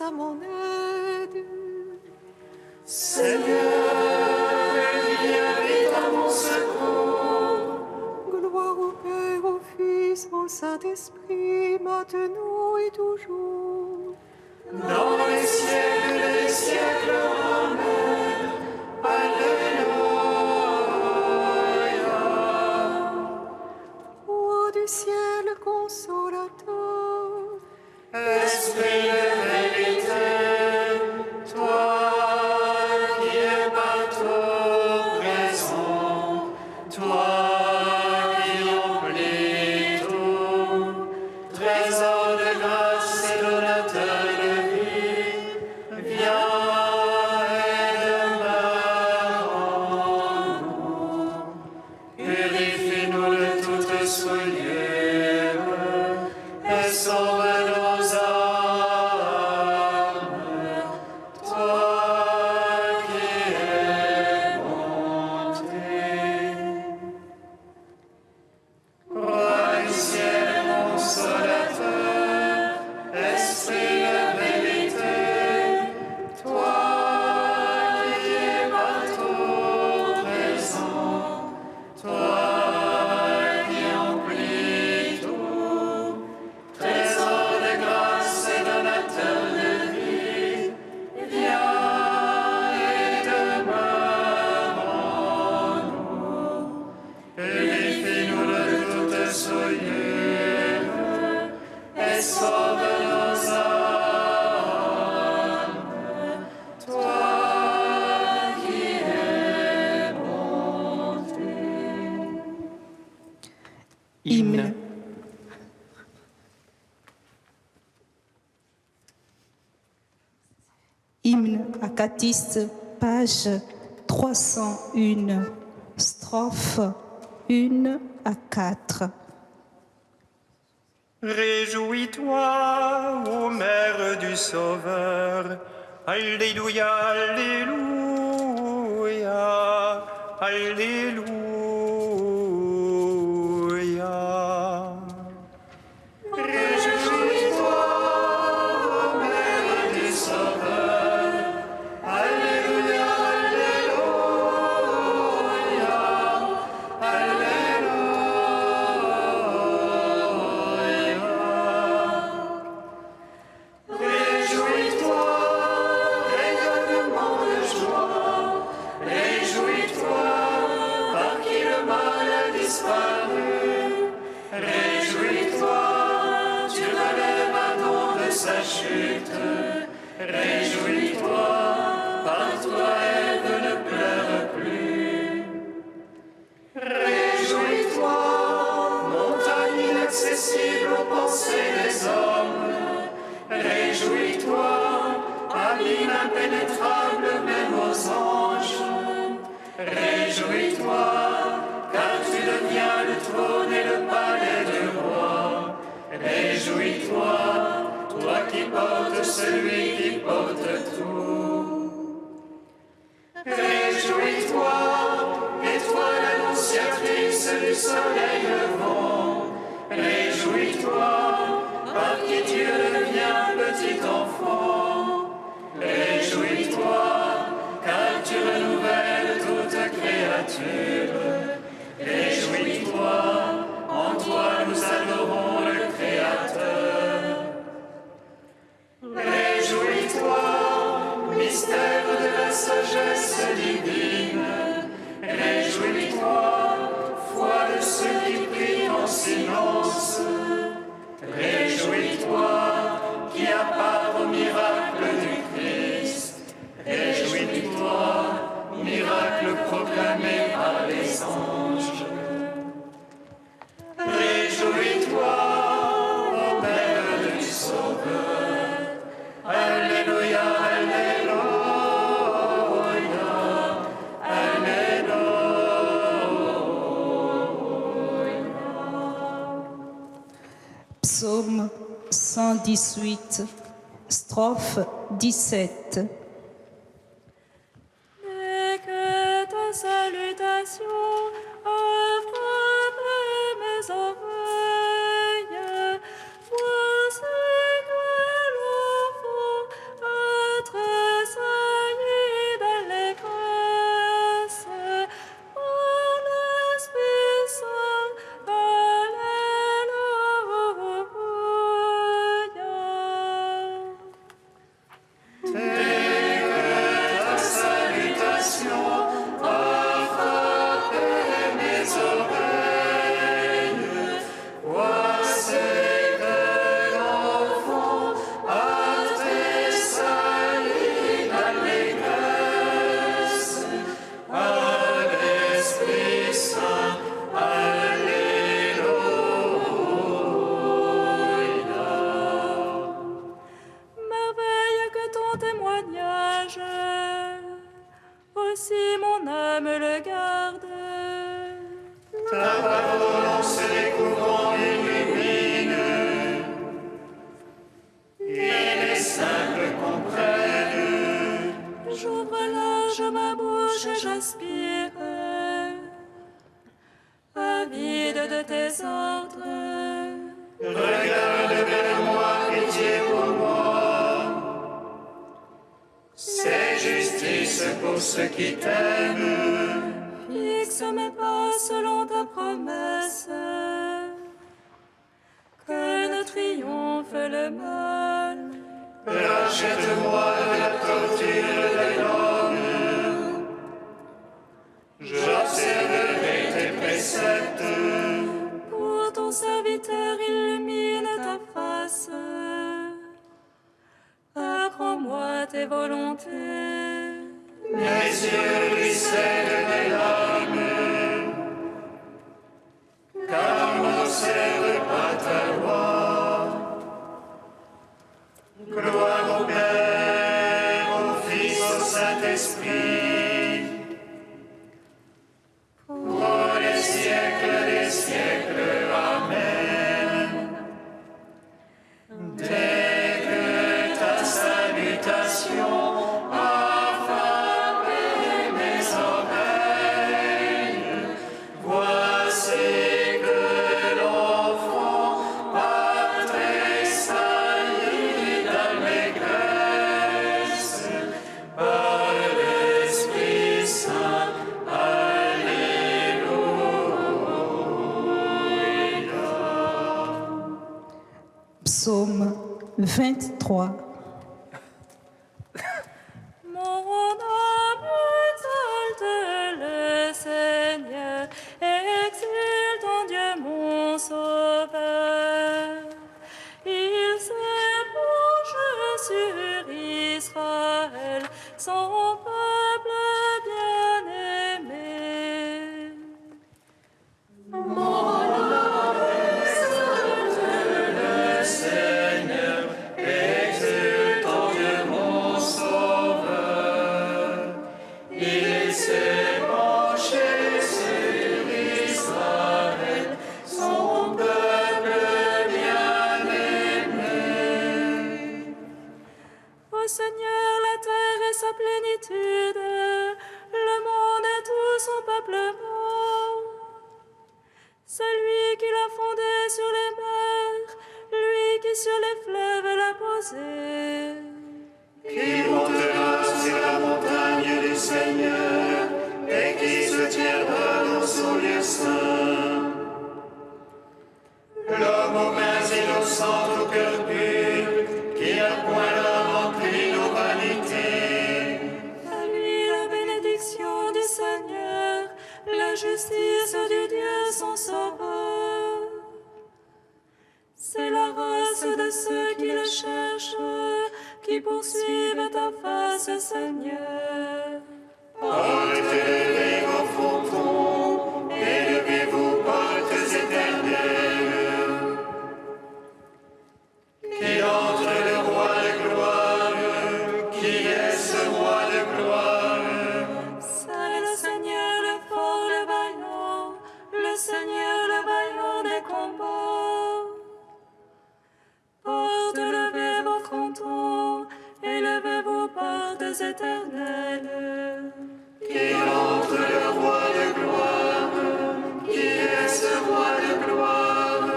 à mon aide. Seigneur, viens vite à mon secours. Gloire au Père, au Fils, au Saint-Esprit, maintenant et toujours. Dans les siècles des siècles, Amen. Alléluia. Roi du ciel consolateur, Esprit de vérité, toi qui es partout présent, toi qui emplis tout, trésor de grâce et donateur de vie, viens et demeure en nous. Purifie-nous de toute souillure et sauve nos âmes, toi qui es bonté. Roi du ciel consolateur, esprit de vérité, toi qui es partout présent, toi qui emplis tout, trésor de grâce et donateur de vie, viens et demeure en nous. Purifie-nous de toute souillure et sauve nos âmes, toi qui es bonté. Hymne. Hymne acatiste, page 301, strophe 1 à 4. Réjouis-toi, ô Mère du Sauveur. Alléluia, Alléluia, Alléluia. Réjouis-toi, ô Mère du Sauveur. Alléluia, Alléluia, Alléluia. Réjouis-toi, rayonnement de joie. Réjouis-toi, par qui le mal a disparu. Réjouis-toi, tu relèves Adam de sa chute. Réjouis-toi, par toi Ève ne pleure plus. Réjouis-toi, montagne inaccessible aux pensées des hommes. Réjouis-toi, abîme impénétrable même aux anges. Réjouis-toi, car tu deviens le trône et le palais du roi. Réjouis-toi, toi qui portes celui qui porte tout. Réjouis-toi, étoile annonciatrice du soleil levant. Réjouis-toi, par qui Dieu devient petit enfant. Réjouis-toi, car tu renouvelles toute créature. Réjouis-toi, en toi nous adorons le Créateur. Réjouis-toi, mystère de la sagesse divine. Réjouis-toi, foi de ceux qui prient en silence. Réjouis-toi, qui a part au miracle du Christ. Réjouis-toi, miracle proclamé par les anges. Réjouis-toi, ô Mère du Sauveur. Alléluia, Alléluia, Alléluia. Psaume 118, strophe 17. et que ta salutation frappe mes oreilles. Voici que l'enfant de tes ordres. Regarde vers moi, pitié pour moi. C'est justice pour ceux qui t'aiment. Fixe mes pas selon ta promesse. Que ne triomphe le mal. Rachète-moi de la torture de l'homme. J'observerai tes préceptes. Pour ton serviteur, illumine ta face. Apprends-moi tes volontés. Mes yeux ruissellent des larmes, car n'observe pas ta loi. Gloire au Père, au Fils, au Saint-Esprit, pour les siècles des siècles. Amen. Dès que ta salutation Psaume 23. Mon âme exalte le Seigneur, exulte en Dieu mon Sauveur. Il s'est penché sur Israël, son peuple bien-aimé. Ô Seigneur, la terre et sa plénitude, le monde et tout son peuplement. C'est lui qui l'a fondé sur les mers, lui qui sur les fleuves l'a posé. Qui montera sur la montagne du Seigneur et qui se tiendra dans son lieu saint. L'homme aux mains innocentes, au cœur pur, qui n'a point l'homme empli nos vanités. À lui la bénédiction du Seigneur, la justice du Dieu son sauveur. C'est la race de ceux qui le cherchent, qui poursuivent ta face, Seigneur. Élevez vos frontons, élevez-vous portes éternelles. Qu'il entre le roi de gloire, qui est ce roi de gloire. C'est le Seigneur le fort, le vaillant, le Seigneur le vaillant des combats. Portes, levez vos frontons, élevez vos portes éternelles. Qui entre le roi de gloire, qui est ce roi de gloire.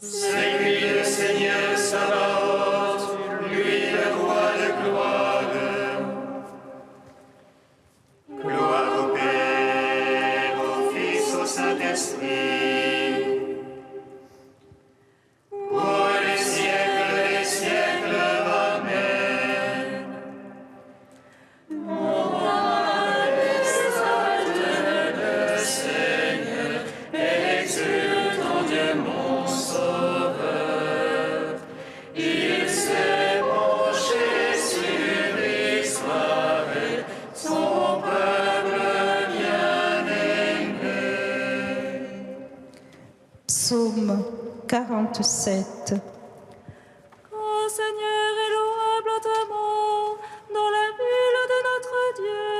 C'est lui le Seigneur Sabaoth, lui le roi de gloire. Gloire au Père, au Fils, au Saint-Esprit, pour les siècles des siècles. Amen. Psaume 47. Ô Seigneur, est louable hautement dans la ville de notre Dieu.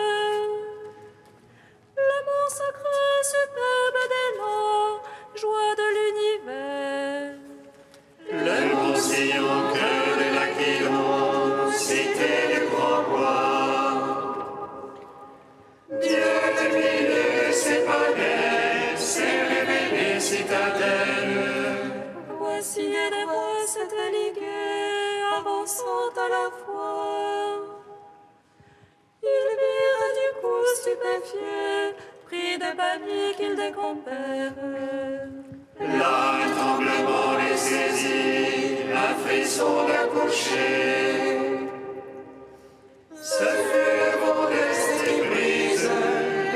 Le mont sacré superbe d'élan, joie de l'univers. Le mont Sion, cœur de l'Aquilon, cité du grand roi. Dieu de milieu, ses palais, citadelles. Voici des rois s'étaient ligués, avançant à la fois. Ils virent du coup stupéfiés, pris de panique qu'ils décompèrent. Là, un tremblement les saisit, un frisson d'accoucher. Ce fut le vent d'Est brise,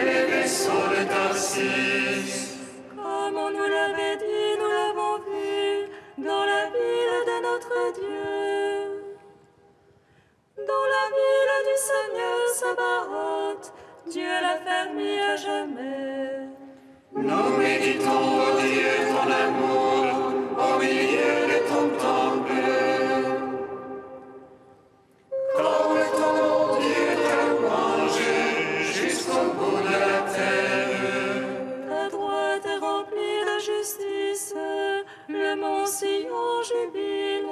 les vaisseaux de Tarsis. Comme on nous l'avait dit, nous l'avons vu, dans la ville de notre Dieu. Dans la ville du Seigneur Sabaoth, Dieu l'a fermé à jamais. Nous méditons, ô Dieu, ton amour, au milieu de ton temple. Comme ton nom, Dieu, ta louange, jusqu'au bout de la terre. Ta droite est remplie de justice, le mont Sion jubile.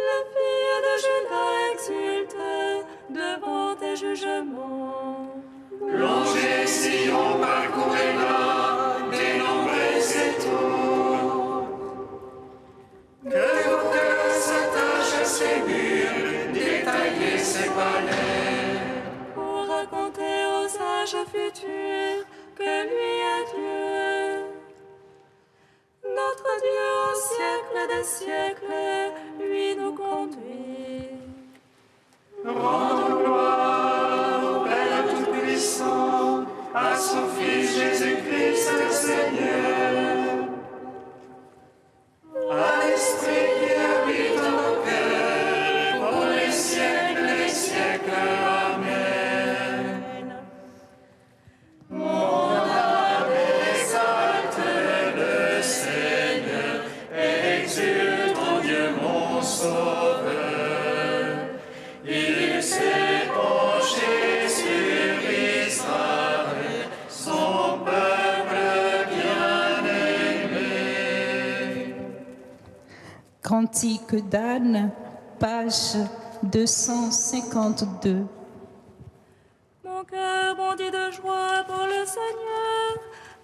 Les filles de Juda exultent devant tes jugements. Plongez Sion, parcourez-la, dénombrez ses tours. Que vos cœurs s'attachent à ses murs, détaillez ses palais. Pour raconter aux âges futurs que lui est Dieu. Notre Dieu au siècle des siècles, lui nous conduit. Rendons gloire au Père Tout-Puissant, à son Fils Jésus-Christ le Seigneur, à l'Esprit qui habite en nos cœurs, pour les siècles des siècles. Amen. Mon âme exalte le Seigneur, exulte en Dieu mon Sauveur. Il s'est penché sur Israël, son peuple bien-aimé. Cantique d'Anne, page 252. Mon cœur bondit de joie pour le Seigneur,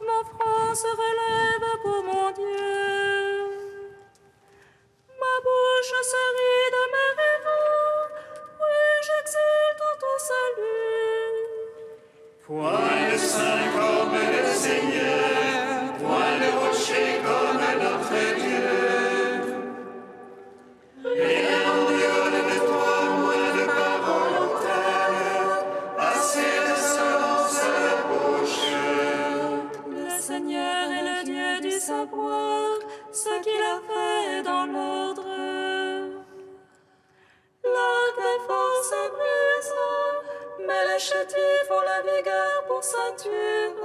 mon front se relève pour mon Dieu. Ma bouche se rit de mes rêves, oui, j'exulte en ton salut. Point le saint comme le Seigneur, point le rocher comme notre Dieu. Rien en dehors de toi, moins de paroles en terre, assez d'insolence à la bouche. Le Seigneur est le Dieu du savoir, ce qu'il a fait est dans l'ordre. L'arc des forces est brisé, mais les chétifs ont la vigueur pour ceinture.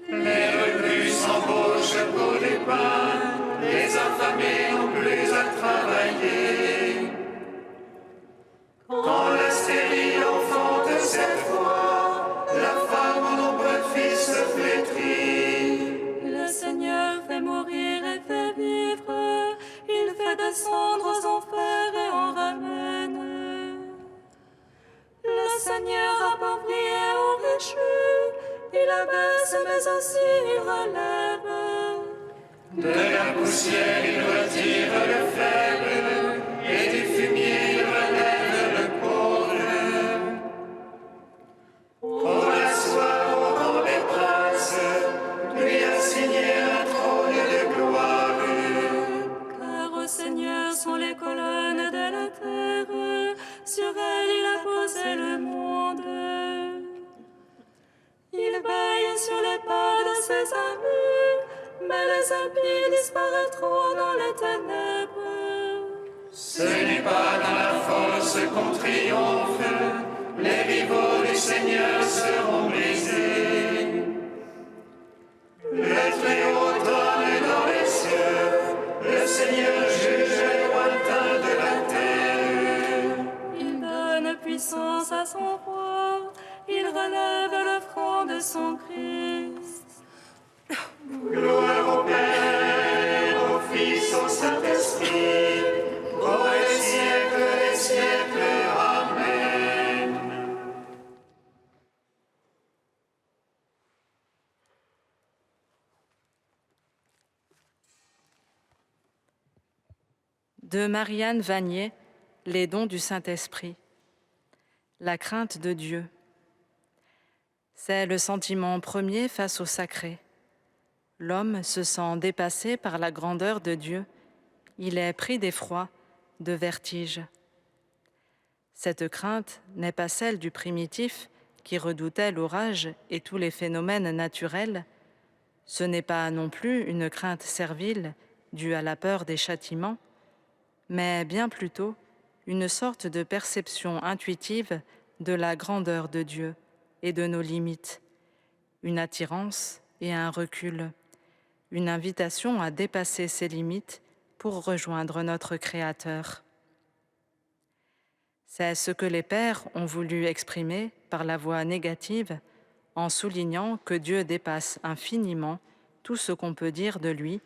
Les recrues s'embauchent pour du pain, les affamés n'ont plus à travailler. Quand la stérile enfante cette fois, la femme en nombreux fils se flétrit. Le Seigneur fait mourir et fait vivre, il fait descendre aux enfers et en ramène. Le Seigneur appauvrit et enrichit, il abaisse mais aussi il relève. De la poussière il retire le faible, et du fumier il relève le pauvre. Pour l'asseoir au rang des princes, lui assigner un trône de gloire. Car au Seigneur sont les colonnes de la terre, sur elles il a posé le monde. Il veille sur les pas de ses amis, mais les impies disparaîtront dans les ténèbres. Ce n'est pas dans la force qu'on triomphe, les rivaux du Seigneur seront brisés. Le Très-Haut trône dans les cieux, le Seigneur juge les lointains de la terre. Il donne puissance à son roi, il relève le front de son Christ. Gloire au Père, au Fils, au Saint-Esprit, pour les siècles des siècles. Amen. De Marianne Vanier, Les dons du Saint-Esprit. La crainte de Dieu. C'est le sentiment premier face au sacré. L'homme se sent dépassé par la grandeur de Dieu. Il est pris d'effroi, de vertige. Cette crainte n'est pas celle du primitif qui redoutait l'orage et tous les phénomènes naturels. Ce n'est pas non plus une crainte servile due à la peur des châtiments, mais bien plutôt une sorte de perception intuitive de la grandeur de Dieu et de nos limites, une attirance et un recul, une invitation à dépasser ces limites pour rejoindre notre Créateur. C'est ce que les pères ont voulu exprimer par la voie négative en soulignant que Dieu dépasse infiniment tout ce qu'on peut dire de lui,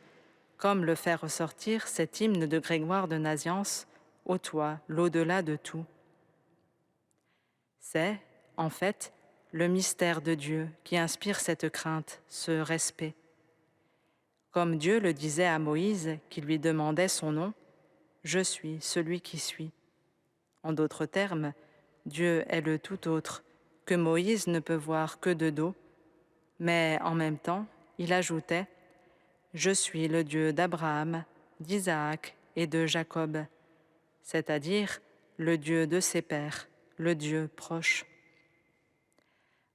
comme le fait ressortir cet hymne de Grégoire de Nazianze, « Ô toi, l'au-delà de tout ». C'est, en fait, le mystère de Dieu qui inspire cette crainte, ce respect. Comme Dieu le disait à Moïse, qui lui demandait son nom, « Je suis celui qui suis ». En d'autres termes, Dieu est le tout autre, que Moïse ne peut voir que de dos, mais en même temps, il ajoutait « Je suis le Dieu d'Abraham, d'Isaac et de Jacob », c'est-à-dire le Dieu de ses pères, le Dieu proche.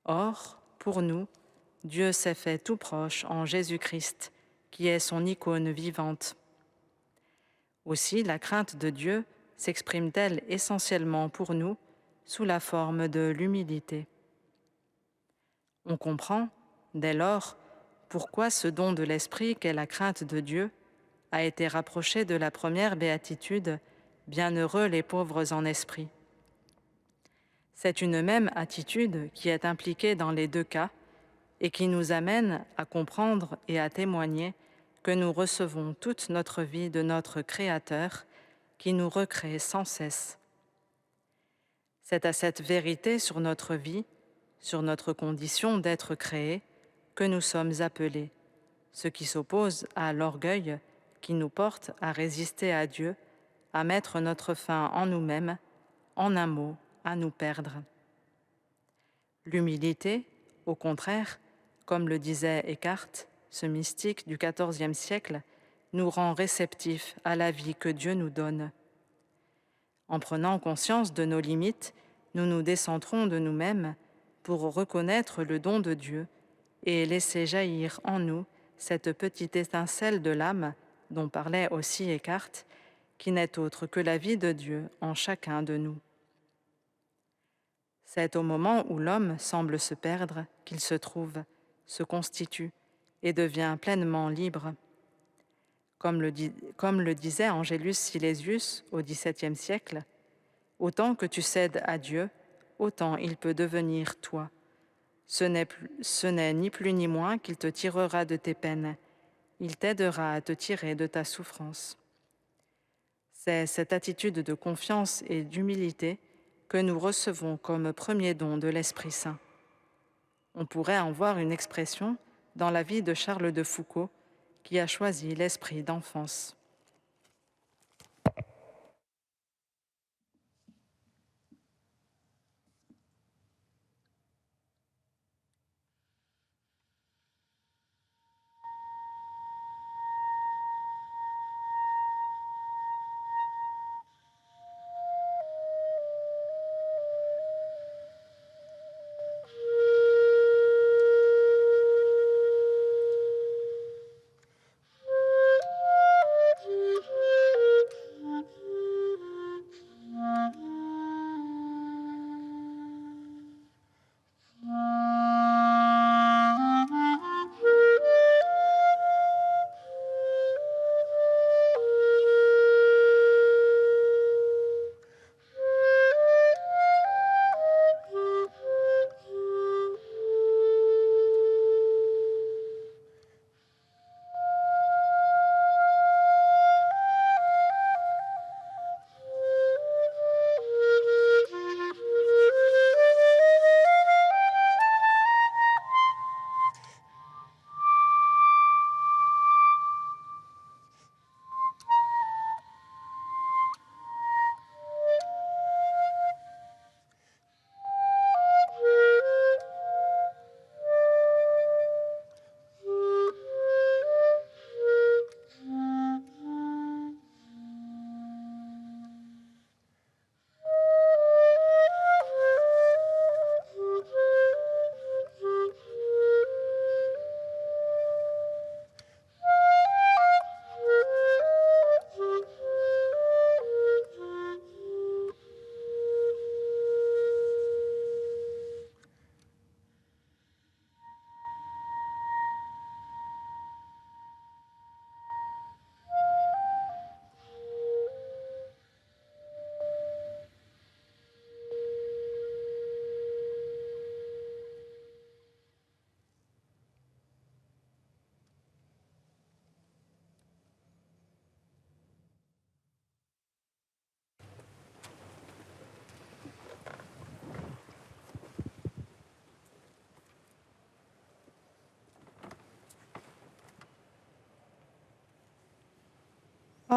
Or, pour nous, Dieu s'est fait tout proche en Jésus-Christ, qui est son icône vivante. Aussi, la crainte de Dieu s'exprime-t-elle essentiellement pour nous sous la forme de l'humilité. On comprend, dès lors, pourquoi ce don de l'esprit qu'est la crainte de Dieu a été rapproché de la première béatitude « Bienheureux les pauvres en esprit ». C'est une même attitude qui est impliquée dans les deux cas et qui nous amène à comprendre et à témoigner que nous recevons toute notre vie de notre Créateur qui nous recrée sans cesse. C'est à cette vérité sur notre vie, sur notre condition d'être créé, que nous sommes appelés, ce qui s'oppose à l'orgueil qui nous porte à résister à Dieu, à mettre notre fin en nous-mêmes, en un mot, à nous perdre. L'humilité, au contraire, comme le disait Eckhart, ce mystique du XIVe siècle, nous rend réceptifs à la vie que Dieu nous donne. En prenant conscience de nos limites, nous nous décentrons de nous-mêmes pour reconnaître le don de Dieu et laisser jaillir en nous cette petite étincelle de l'âme dont parlait aussi Eckhart, qui n'est autre que la vie de Dieu en chacun de nous. C'est au moment où l'homme semble se perdre qu'il se trouve, se constitue et devient pleinement libre. Comme le disait Angelus Silesius au XVIIe siècle, « Autant que tu cèdes à Dieu, autant il peut devenir toi. Ce n'est ni plus ni moins qu'il te tirera de tes peines, il t'aidera à te tirer de ta souffrance. » C'est cette attitude de confiance et d'humilité que nous recevons comme premier don de l'Esprit Saint. On pourrait en voir une expression dans la vie de Charles de Foucauld, qui a choisi l'esprit d'enfance.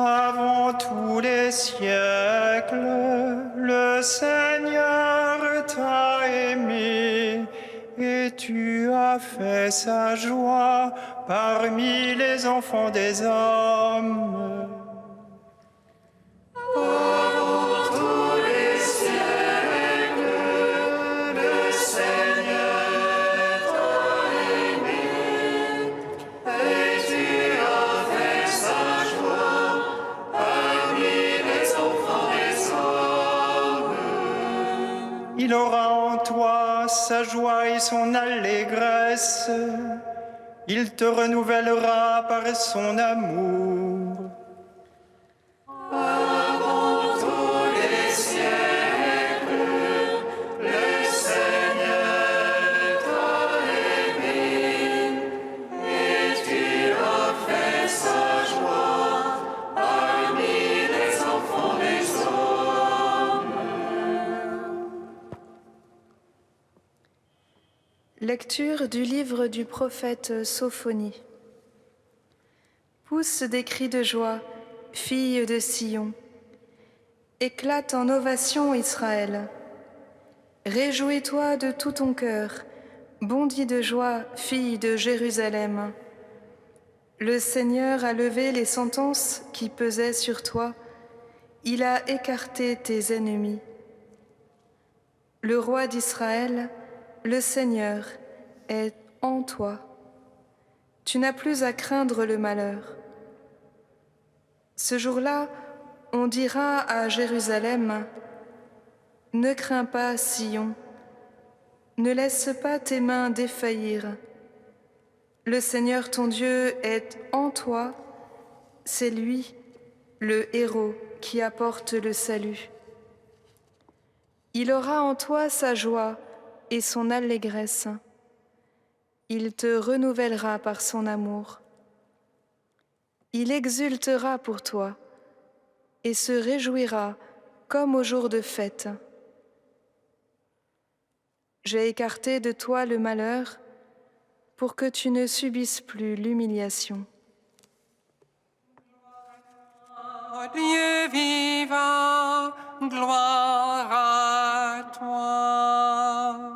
Avant tous les siècles, le Seigneur t'a aimé et tu as fait sa joie parmi les enfants des hommes. Il aura en toi sa joie et son allégresse. Il te renouvellera par son amour. Avant tous les siècles, le Seigneur t'a aimé et tu as fait sa joie parmi les enfants des hommes. Lecture du livre du prophète Sophonie. Pousse des cris de joie, fille de Sion. Éclate en ovation Israël. Réjouis-toi de tout ton cœur, bondis de joie, fille de Jérusalem. Le Seigneur a levé les sentences qui pesaient sur toi. Il a écarté tes ennemis. Le roi d'Israël, le Seigneur, est en toi. Tu n'as plus à craindre le malheur. Ce jour-là, on dira à Jérusalem, « Ne crains pas, Sion, ne laisse pas tes mains défaillir. Le Seigneur ton Dieu est en toi, c'est lui, le héros qui apporte le salut. Il aura en toi sa joie et son allégresse. Il te renouvellera par son amour. Il exultera pour toi et se réjouira comme au jour de fête. J'ai écarté de toi le malheur pour que tu ne subisses plus l'humiliation. Dieu vivant, gloire à toi.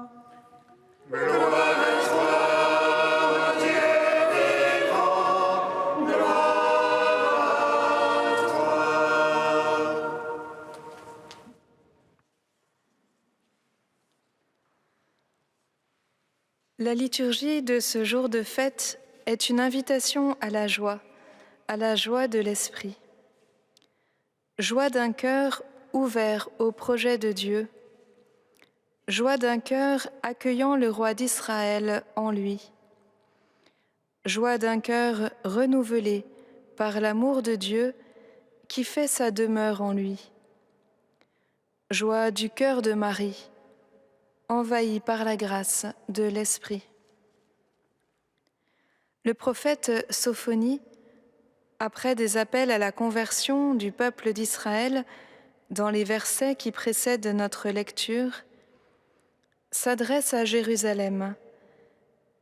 La liturgie de ce jour de fête est une invitation à la joie de l'esprit. Joie d'un cœur ouvert au projet de Dieu, joie d'un cœur accueillant le roi d'Israël en lui, joie d'un cœur renouvelé par l'amour de Dieu qui fait sa demeure en lui, joie du cœur de Marie, envahi par la grâce de l'Esprit. Le prophète Sophonie, après des appels à la conversion du peuple d'Israël dans les versets qui précèdent notre lecture, s'adresse à Jérusalem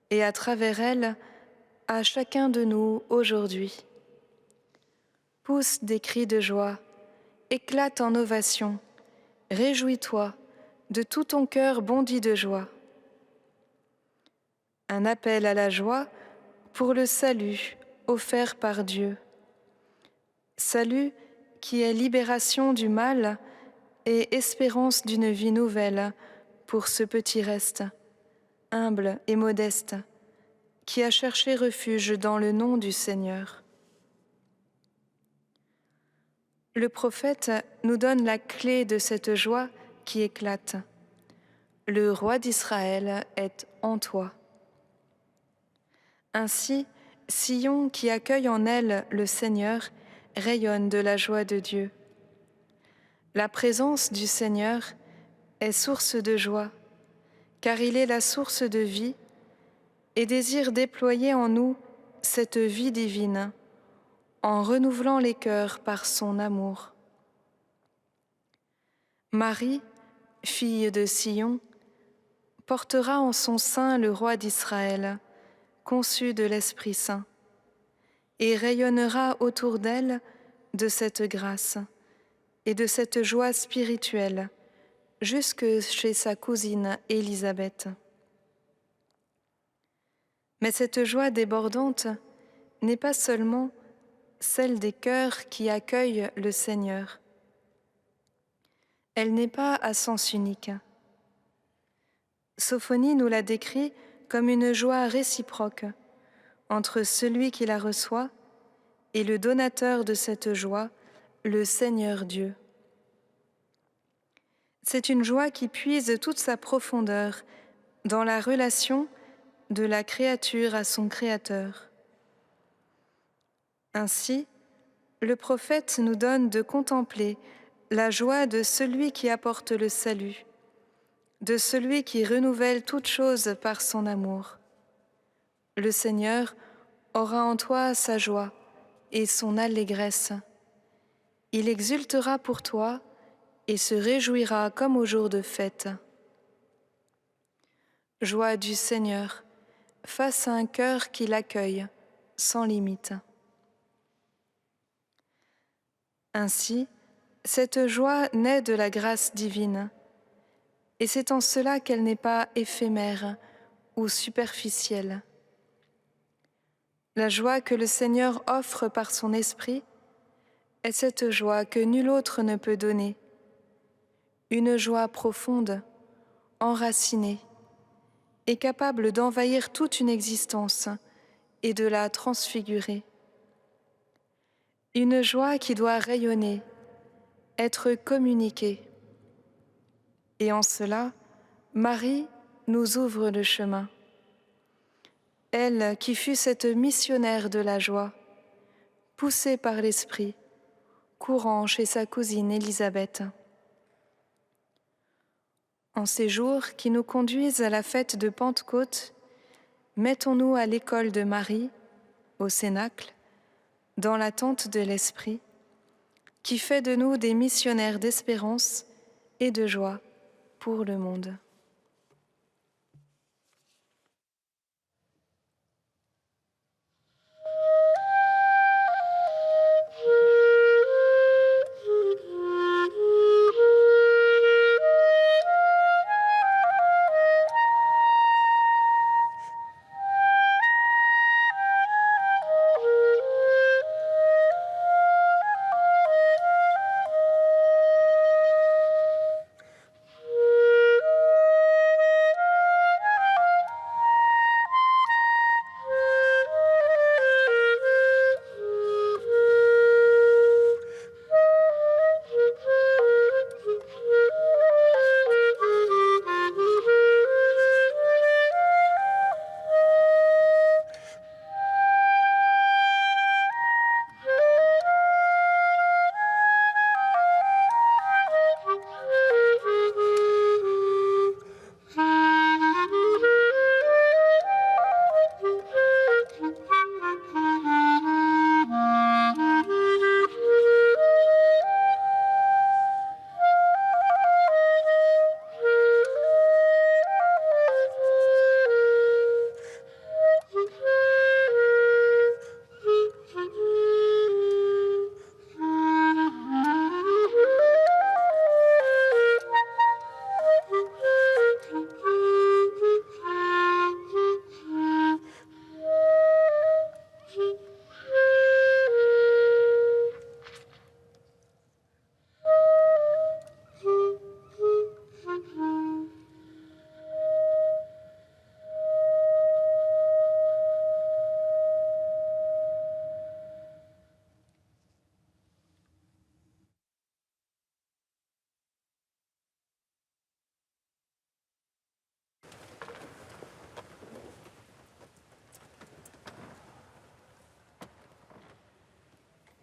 et à travers elle à chacun de nous aujourd'hui. Pousse des cris de joie, éclate en ovation, réjouis-toi, de tout ton cœur bondit de joie. Un appel à la joie pour le salut offert par Dieu. Salut qui est libération du mal et espérance d'une vie nouvelle pour ce petit reste, humble et modeste, qui a cherché refuge dans le nom du Seigneur. Le prophète nous donne la clé de cette joie qui éclate. Le roi d'Israël est en toi. Ainsi, Sion, qui accueille en elle le Seigneur, rayonne de la joie de Dieu. La présence du Seigneur est source de joie, car il est la source de vie et désire déployer en nous cette vie divine en renouvelant les cœurs par son amour. Marie, fille de Sion, portera en son sein le roi d'Israël, conçu de l'Esprit Saint, et rayonnera autour d'elle de cette grâce et de cette joie spirituelle jusque chez sa cousine Élisabeth. Mais cette joie débordante n'est pas seulement celle des cœurs qui accueillent le Seigneur. Elle n'est pas à sens unique. Sophonie nous la décrit comme une joie réciproque entre celui qui la reçoit et le donateur de cette joie, le Seigneur Dieu. C'est une joie qui puise toute sa profondeur dans la relation de la créature à son Créateur. Ainsi, le prophète nous donne de contempler la joie de celui qui apporte le salut, de celui qui renouvelle toutes choses par son amour. Le Seigneur aura en toi sa joie et son allégresse. Il exultera pour toi et se réjouira comme au jour de fête. Joie du Seigneur, face à un cœur qui l'accueille sans limite. Ainsi, cette joie naît de la grâce divine, et c'est en cela qu'elle n'est pas éphémère ou superficielle. La joie que le Seigneur offre par son Esprit est cette joie que nul autre ne peut donner, une joie profonde, enracinée, et capable d'envahir toute une existence et de la transfigurer. Une joie qui doit rayonner, être communiquée. Et en cela, Marie nous ouvre le chemin. Elle qui fut cette missionnaire de la joie, poussée par l'Esprit, courant chez sa cousine Élisabeth. En ces jours qui nous conduisent à la fête de Pentecôte, mettons-nous à l'école de Marie, au Cénacle, dans l'attente de l'Esprit, qui fait de nous des missionnaires d'espérance et de joie pour le monde.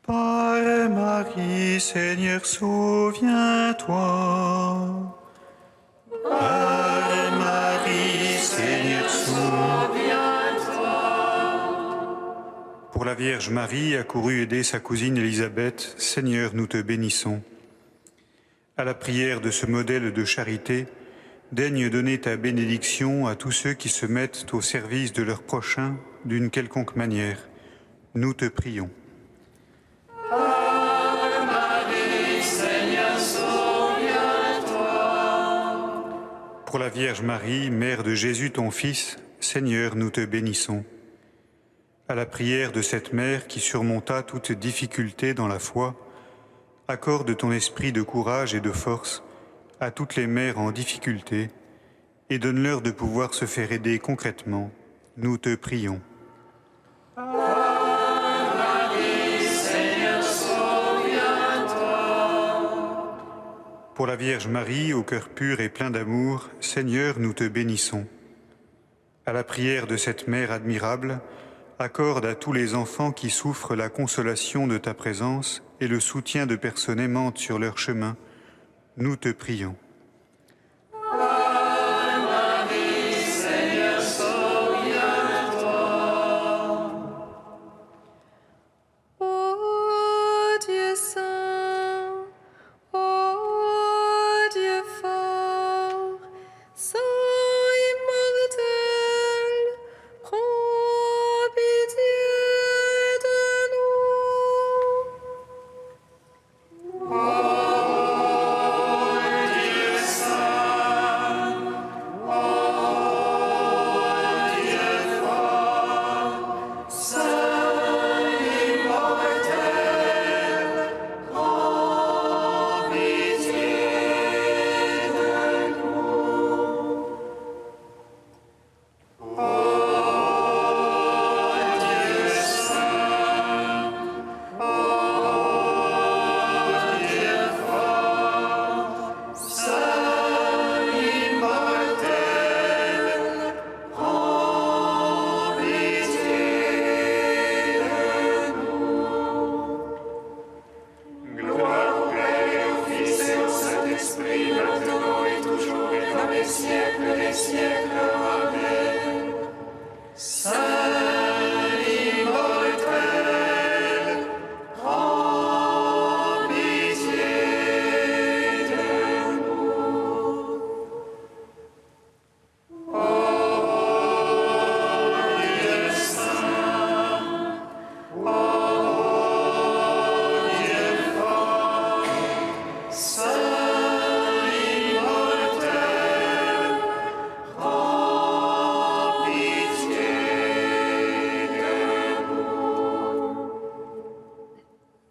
Par Marie, Seigneur, souviens-toi. Par Marie, Seigneur, souviens-toi. Pour la Vierge Marie, accourue aider sa cousine Élisabeth, Seigneur, nous te bénissons. À la prière de ce modèle de charité, daigne donner ta bénédiction à tous ceux qui se mettent au service de leur prochain d'une quelconque manière. Nous te prions. Amen. Pour la Vierge Marie, Mère de Jésus ton Fils, Seigneur, nous te bénissons. À la prière de cette Mère qui surmonta toute difficulté dans la foi, accorde ton esprit de courage et de force à toutes les mères en difficulté et donne-leur de pouvoir se faire aider concrètement. Nous te prions. Pour la Vierge Marie, au cœur pur et plein d'amour, Seigneur, nous te bénissons. À la prière de cette Mère admirable, accorde à tous les enfants qui souffrent la consolation de ta présence et le soutien de personnes aimantes sur leur chemin. Nous te prions.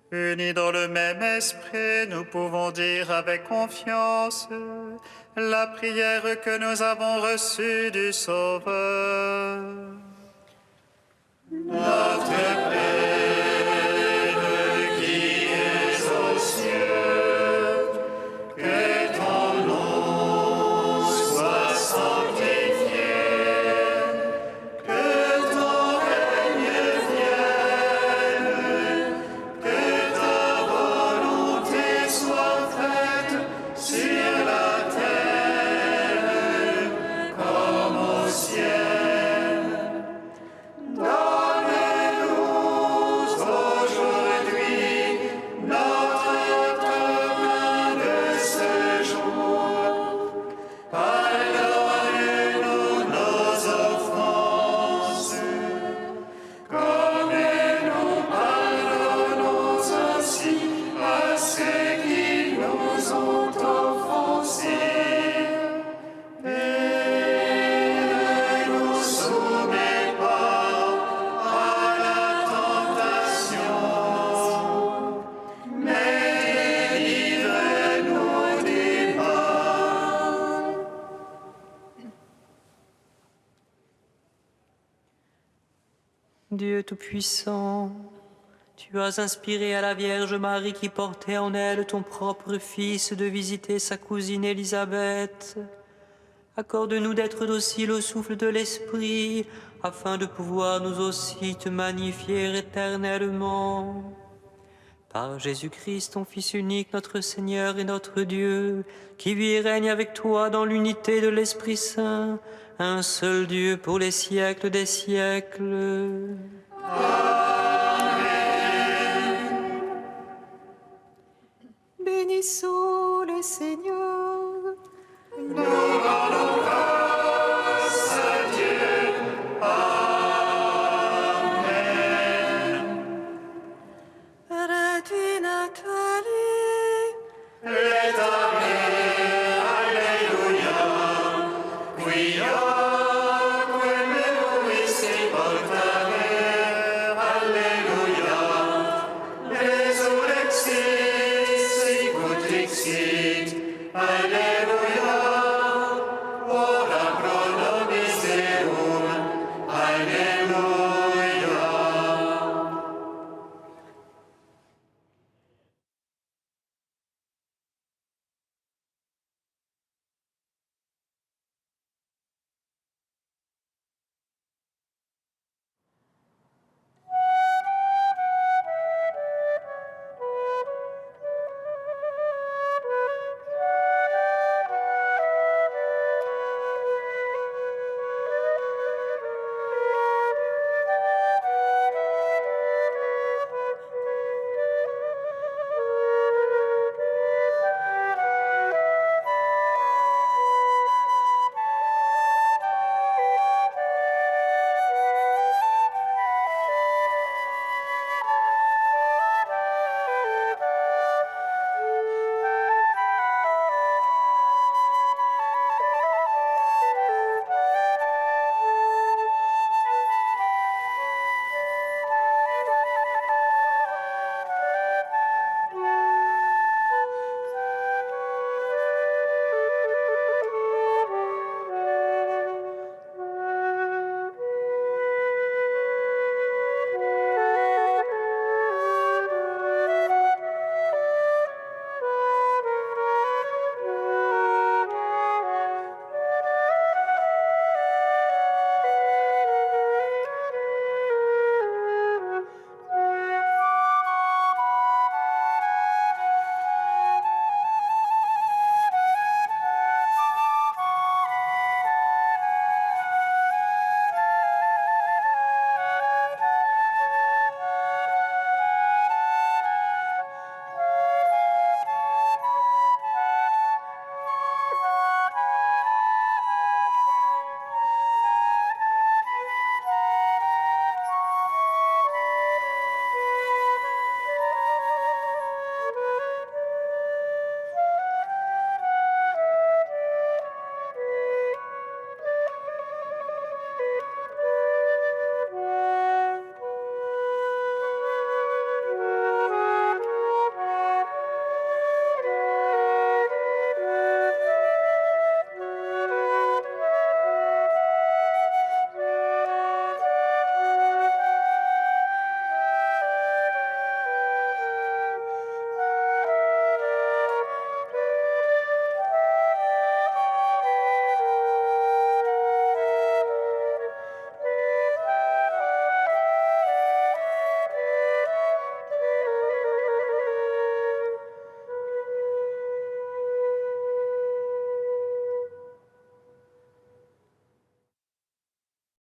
Unis dans le même esprit, nous pouvons dire avec confiance la prière que nous avons reçue du Sauveur. Notre Père qui es aux cieux, que ton nom soit sanctifié, que ton règne vienne, que ta volonté soit faite sur la terre comme au ciel. Donne-nous aujourd'hui notre pain de ce jour. Pardonne-nous nos offenses, comme nous pardonnons aussi à ceux qui nous ont offensés. Et ne nous soumets pas à la tentation, mais délivre-nous du mal. Dieu Tout-Puissant, tu as inspiré à la Vierge Marie qui portait en elle ton propre Fils de visiter sa cousine Élisabeth. Accorde-nous d'être dociles au souffle de l'Esprit, afin de pouvoir nous aussi te magnifier éternellement. Par Jésus-Christ, ton Fils unique, notre Seigneur et notre Dieu, qui vit et règne avec toi dans l'unité de l'Esprit Saint, un seul Dieu pour les siècles des siècles. Bénissons